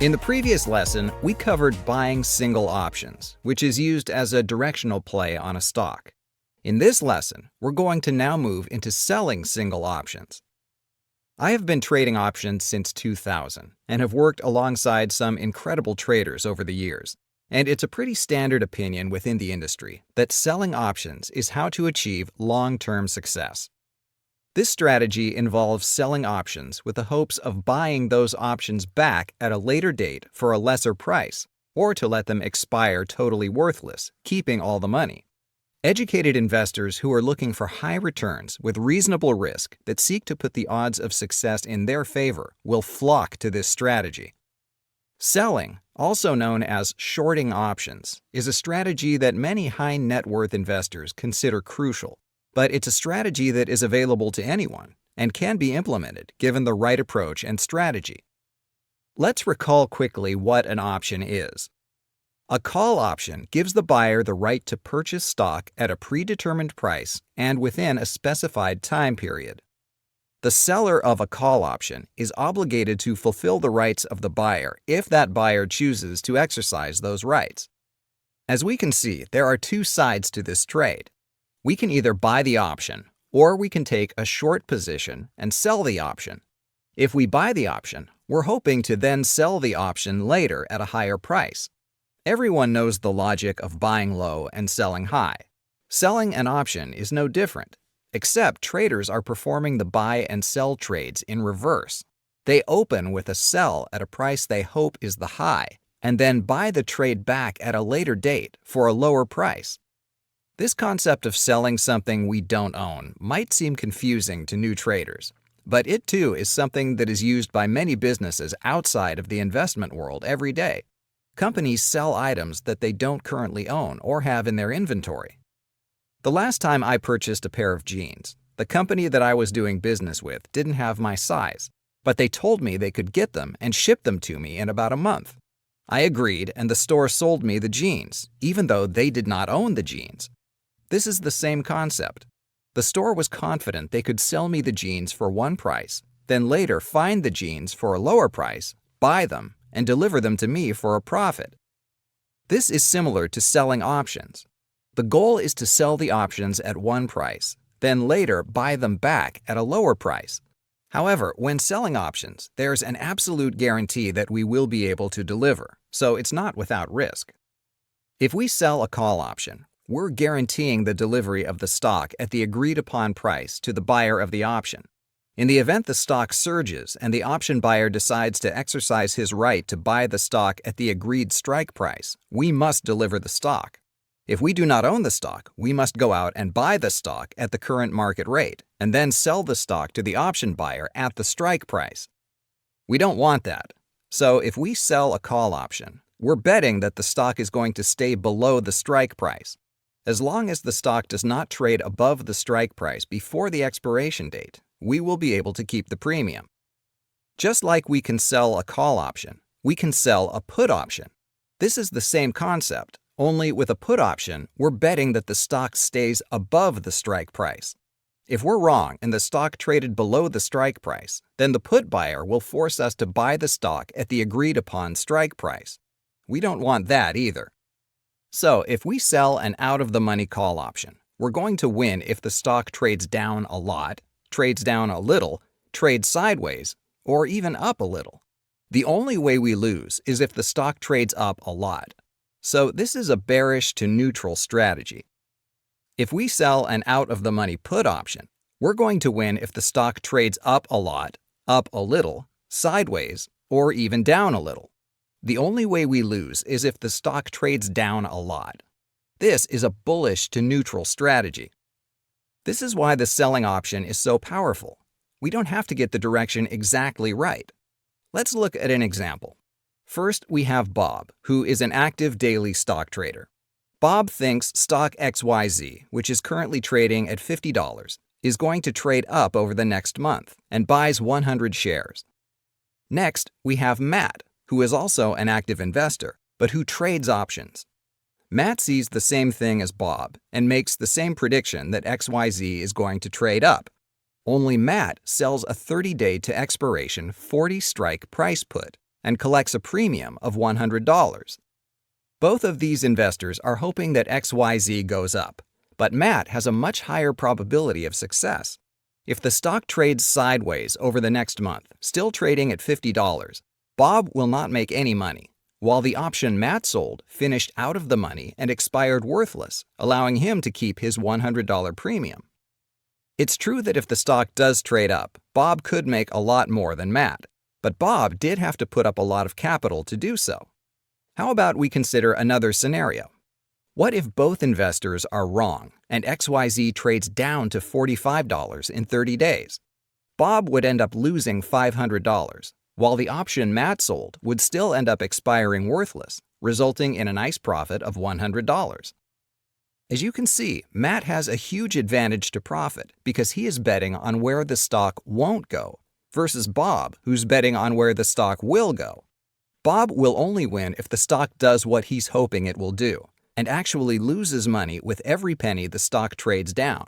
In the previous lesson, we covered buying single options, which is used as a directional play on a stock. In this lesson, we're going to now move into selling single options. I have been trading options since 2000 and have worked alongside some incredible traders over the years, and it's a pretty standard opinion within the industry that selling options is how to achieve long-term success. This strategy involves selling options with the hopes of buying those options back at a later date for a lesser price, or to let them expire totally worthless, keeping all the money. Educated investors who are looking for high returns with reasonable risk that seek to put the odds of success in their favor will flock to this strategy. Selling, also known as shorting options, is a strategy that many high net worth investors consider crucial. But it's a strategy that is available to anyone and can be implemented given the right approach and strategy. Let's recall quickly what an option is. A call option gives the buyer the right to purchase stock at a predetermined price and within a specified time period. The seller of a call option is obligated to fulfill the rights of the buyer if that buyer chooses to exercise those rights. As we can see, there are two sides to this trade. We can either buy the option, or we can take a short position and sell the option. If we buy the option, we're hoping to then sell the option later at a higher price. Everyone knows the logic of buying low and selling high. Selling an option is no different, except traders are performing the buy and sell trades in reverse. They open with a sell at a price they hope is the high, and then buy the trade back at a later date for a lower price. This concept of selling something we don't own might seem confusing to new traders, but it too is something that is used by many businesses outside of the investment world every day. Companies sell items that they don't currently own or have in their inventory. The last time I purchased a pair of jeans, the company that I was doing business with didn't have my size, but they told me they could get them and ship them to me in about a month. I agreed, and the store sold me the jeans, even though they did not own the jeans. This is the same concept. The store was confident they could sell me the jeans for one price, then later find the jeans for a lower price, buy them, and deliver them to me for a profit. This is similar to selling options. The goal is to sell the options at one price, then later buy them back at a lower price. However, when selling options, there's an absolute guarantee that we will be able to deliver, so it's not without risk. If we sell a call option, we're guaranteeing the delivery of the stock at the agreed-upon price to the buyer of the option. In the event the stock surges and the option buyer decides to exercise his right to buy the stock at the agreed strike price, we must deliver the stock. If we do not own the stock, we must go out and buy the stock at the current market rate and then sell the stock to the option buyer at the strike price. We don't want that. So if we sell a call option, we're betting that the stock is going to stay below the strike price. As long as the stock does not trade above the strike price before the expiration date, we will be able to keep the premium. Just like we can sell a call option, we can sell a put option. This is the same concept, only with a put option, we're betting that the stock stays above the strike price. If we're wrong and the stock traded below the strike price, then the put buyer will force us to buy the stock at the agreed-upon strike price. We don't want that either. So, if we sell an out-of-the-money call option, we're going to win if the stock trades down a lot, trades down a little, trades sideways, or even up a little. The only way we lose is if the stock trades up a lot. So, this is a bearish to neutral strategy. If we sell an out-of-the-money put option, we're going to win if the stock trades up a lot, up a little, sideways, or even down a little. The only way we lose is if the stock trades down a lot. This is a bullish to neutral strategy. This is why the selling option is so powerful. We don't have to get the direction exactly right. Let's look at an example. First, we have Bob, who is an active daily stock trader. Bob thinks stock XYZ, which is currently trading at $50, is going to trade up over the next month and buys 100 shares. Next, we have Matt, who is also an active investor, but who trades options. Matt sees the same thing as Bob and makes the same prediction that XYZ is going to trade up. Only Matt sells a 30-day to expiration 40 strike price put and collects a premium of $100. Both of these investors are hoping that XYZ goes up, but Matt has a much higher probability of success. If the stock trades sideways over the next month, still trading at $50, Bob will not make any money, while the option Matt sold finished out of the money and expired worthless, allowing him to keep his $100 premium. It's true that if the stock does trade up, Bob could make a lot more than Matt, but Bob did have to put up a lot of capital to do so. How about we consider another scenario? What if both investors are wrong and XYZ trades down to $45 in 30 days? Bob would end up losing $500, while the option Matt sold would still end up expiring worthless, resulting in a nice profit of $100. As you can see, Matt has a huge advantage to profit because he is betting on where the stock won't go, versus Bob, who's betting on where the stock will go. Bob will only win if the stock does what he's hoping it will do, and actually loses money with every penny the stock trades down.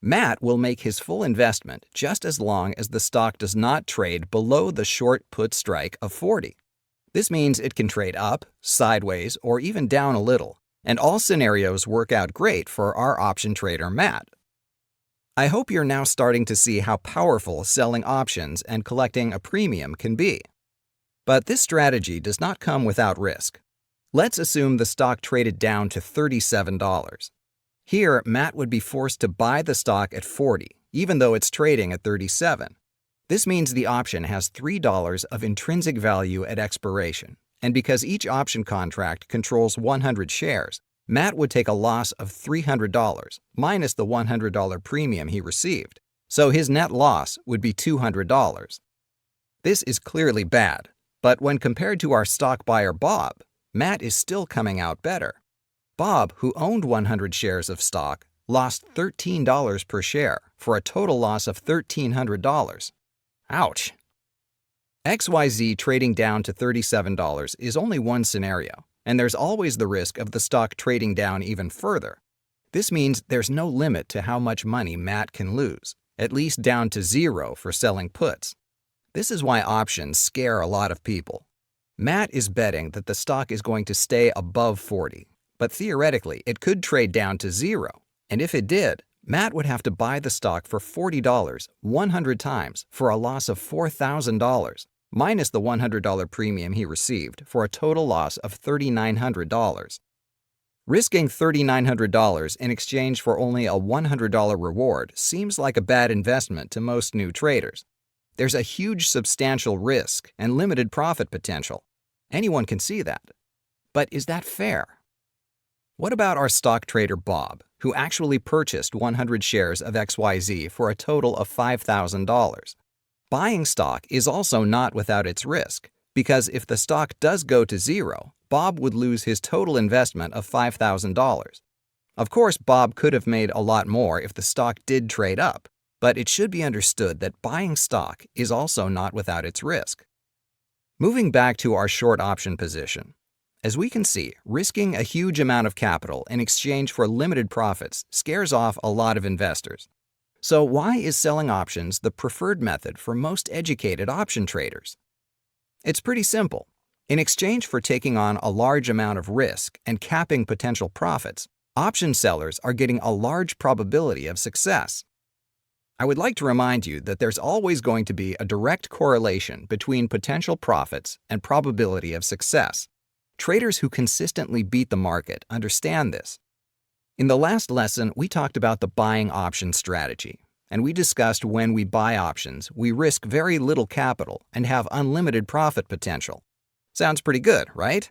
Matt will make his full investment just as long as the stock does not trade below the short put strike of 40. This means it can trade up, sideways, or even down a little, and all scenarios work out great for our option trader Matt. I hope you're now starting to see how powerful selling options and collecting a premium can be. But this strategy does not come without risk. Let's assume the stock traded down to $37. Here, Matt would be forced to buy the stock at 40, even though it's trading at 37. This means the option has $3 of intrinsic value at expiration, and because each option contract controls 100 shares, Matt would take a loss of $300 minus the $100 premium he received, so his net loss would be $200. This is clearly bad, but when compared to our stock buyer Bob, Matt is still coming out better. Bob, who owned 100 shares of stock, lost $13 per share for a total loss of $1,300. Ouch! XYZ trading down to $37 is only one scenario, and there's always the risk of the stock trading down even further. This means there's no limit to how much money Matt can lose, at least down to zero for selling puts. This is why options scare a lot of people. Matt is betting that the stock is going to stay above 40, but theoretically it could trade down to zero, and if it did, Matt would have to buy the stock for $40 100 times for a loss of $4,000, minus the $100 premium he received for a total loss of $3,900. Risking $3,900 in exchange for only a $100 reward seems like a bad investment to most new traders. There's a huge substantial risk and limited profit potential. Anyone can see that. But is that fair? What about our stock trader Bob, who actually purchased 100 shares of XYZ for a total of $5,000? Buying stock is also not without its risk, because if the stock does go to zero, Bob would lose his total investment of $5,000. Of course, Bob could have made a lot more if the stock did trade up, but it should be understood that buying stock is also not without its risk. Moving back to our short option position, as we can see, risking a huge amount of capital in exchange for limited profits scares off a lot of investors. So why is selling options the preferred method for most educated option traders? It's pretty simple. In exchange for taking on a large amount of risk and capping potential profits, option sellers are getting a large probability of success. I would like to remind you that there's always going to be a direct correlation between potential profits and probability of success. Traders who consistently beat the market understand this. In the last lesson, we talked about the buying option strategy, and we discussed when we buy options, we risk very little capital and have unlimited profit potential. Sounds pretty good, right?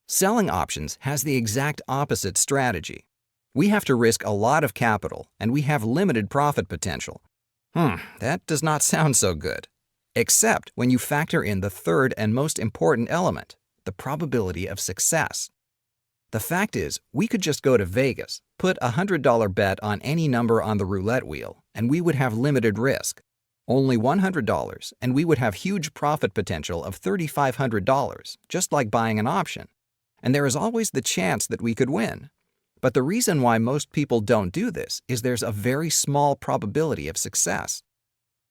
Selling options has the exact opposite strategy. We have to risk a lot of capital, and we have limited profit potential. That does not sound so good. Except when you factor in the third and most important element, the probability of success. The fact is, we could just go to Vegas, put a $100 bet on any number on the roulette wheel, and we would have limited risk. Only $100, and we would have huge profit potential of $3,500, just like buying an option. And there is always the chance that we could win. But the reason why most people don't do this is there's a very small probability of success.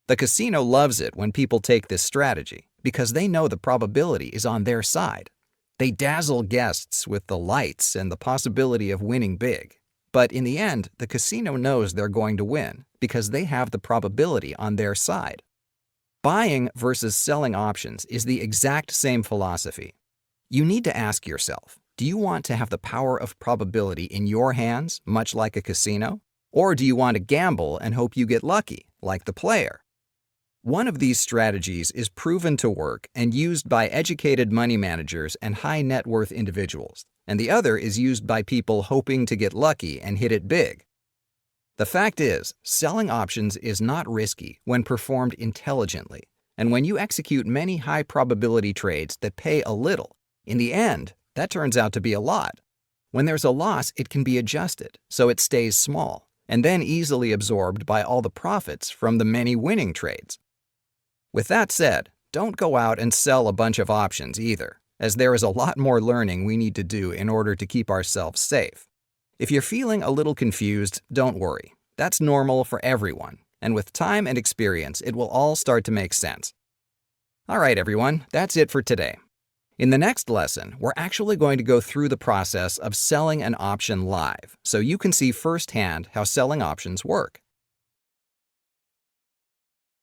The casino loves it when people take this strategy, because they know the probability is on their side. They dazzle guests with the lights and the possibility of winning big. But in the end, the casino knows they're going to win because they have the probability on their side. Buying versus selling options is the exact same philosophy. You need to ask yourself, do you want to have the power of probability in your hands, much like a casino? Or do you want to gamble and hope you get lucky, like the player? One of these strategies is proven to work and used by educated money managers and high net worth individuals, and the other is used by people hoping to get lucky and hit it big. The fact is, selling options is not risky when performed intelligently, and when you execute many high-probability trades that pay a little, in the end, that turns out to be a lot. When there's a loss, it can be adjusted, so it stays small, and then easily absorbed by all the profits from the many winning trades. With that said, don't go out and sell a bunch of options either, as there is a lot more learning we need to do in order to keep ourselves safe. If you're feeling a little confused, don't worry. That's normal for everyone, and with time and experience, it will all start to make sense. All right, everyone, that's it for today. In the next lesson, we're actually going to go through the process of selling an option live, so you can see firsthand how selling options work.